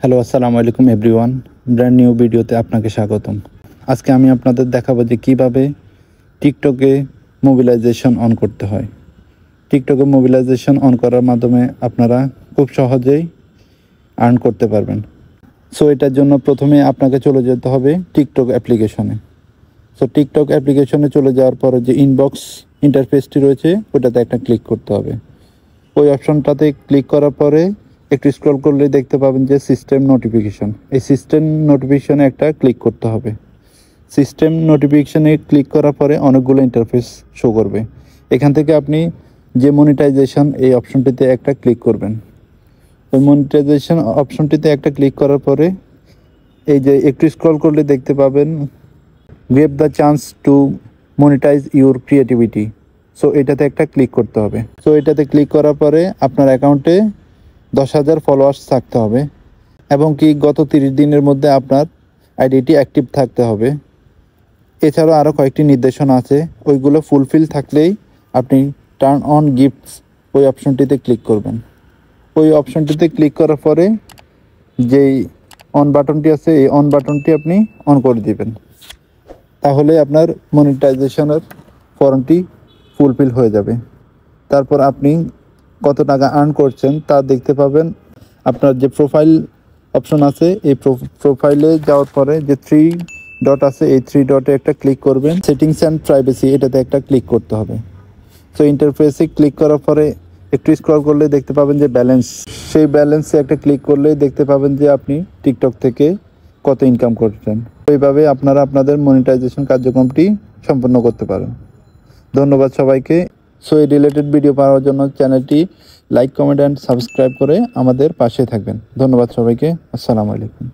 Hello, আসসালামু আলাইকুম everyone. Brand new ভিডিওতে আপনাকে স্বাগতম। আজকে আমি আপনাদের দেখাবো যে কিভাবে টিকটকে মোবিলাইজেশন অন করতে হয়। টিকটকে মোবিলাইজেশন অন করার মাধ্যমে আপনারা খুব সহজেই আর্ন করতে পারবেন। সো এটার জন্য প্রথমে আপনাকে চলে যেতে হবে টিকটক অ্যাপ্লিকেশনে। সো টিকটক অ্যাপ্লিকেশনে চলে যাওয়ার পরে যে ইনবক্স ইন্টারফেসটি রয়েছে ওটাতে একটা ক্লিক করতে হবে। ওই অপশনটাতে ক্লিক করার পরে একটু স্ক্রল করলে দেখতে পাবেন যে সিস্টেম নোটিফিকেশন। এই সিস্টেম নোটিফিকেশনে একটা ক্লিক করতে হবে। সিস্টেম নোটিফিকেশনে ক্লিক করার পরে অনেকগুলো ইন্টারফেস শো করবে। এখান থেকে আপনি যে মনিটাইজেশন এই অপশনটিতে একটা ক্লিক করবেন। ওই মনিটাইজেশন অপশনটিতে একটা ক্লিক করার পরে এই যে একটু স্ক্রল করলে দেখতে পাবেন gave the chance to monetise your creativity. So এটাতে একটা ক্লিক করতে হবে। সো এটাতে ক্লিক করার পরে আপনার অ্যাকাউন্টে 10,000 ফলোয়ার্স থাকতে হবে এবং কি গত 30 দিনের মধ্যে আপনার আইডিটি অ্যাক্টিভ থাকতে হবে। এছাড়াও আরও কয়েকটি নির্দেশনা আছে, ওইগুলো ফুলফিল থাকলেই আপনি টার্ন অন গিফটস ওই অপশনটিতে ক্লিক করবেন। ওই অপশনটিতে ক্লিক করার পরে যেই অন বাটনটি আছে এই অন বাটনটি আপনি অন করে দিবেন। তাহলে আপনার মনিটাইজেশনের ফর্মটি ফুলফিল হয়ে যাবে। তারপর আপনি কত টাকা আর্ন করছেন তা দেখতে পাবেন। আপনার যে প্রোফাইল অপশন আছে এই প্রোফাইলে যাওয়ার পরে যে 3 ডট আছে এই 3 ডটে একটা ক্লিক করবেন। সেটিংস অ্যান্ড প্রাইভেসি এটাতে একটা ক্লিক করতে হবে। সো ইন্টারফেসে ক্লিক করার পরে একটু স্ক্রল করলে দেখতে পাবেন যে ব্যালেন্স, সেই ব্যালেন্সে একটা ক্লিক করলে দেখতে পাবেন যে আপনি টিকটক থেকে কত ইনকাম করছেন। এইভাবে আপনারা আপনাদের মনিটাইজেশন কার্যক্রমটি সম্পন্ন করতে পারেন। ধন্যবাদ সবাইকে। সো এই রিলেটেড ভিডিও পাওয়ার জন্য চ্যানেলটি লাইক, কমেন্ট অ্যান্ড সাবস্ক্রাইব করে আমাদের পাশে থাকবেন। ধন্যবাদ সবাইকে। আসসালামু আলাইকুম।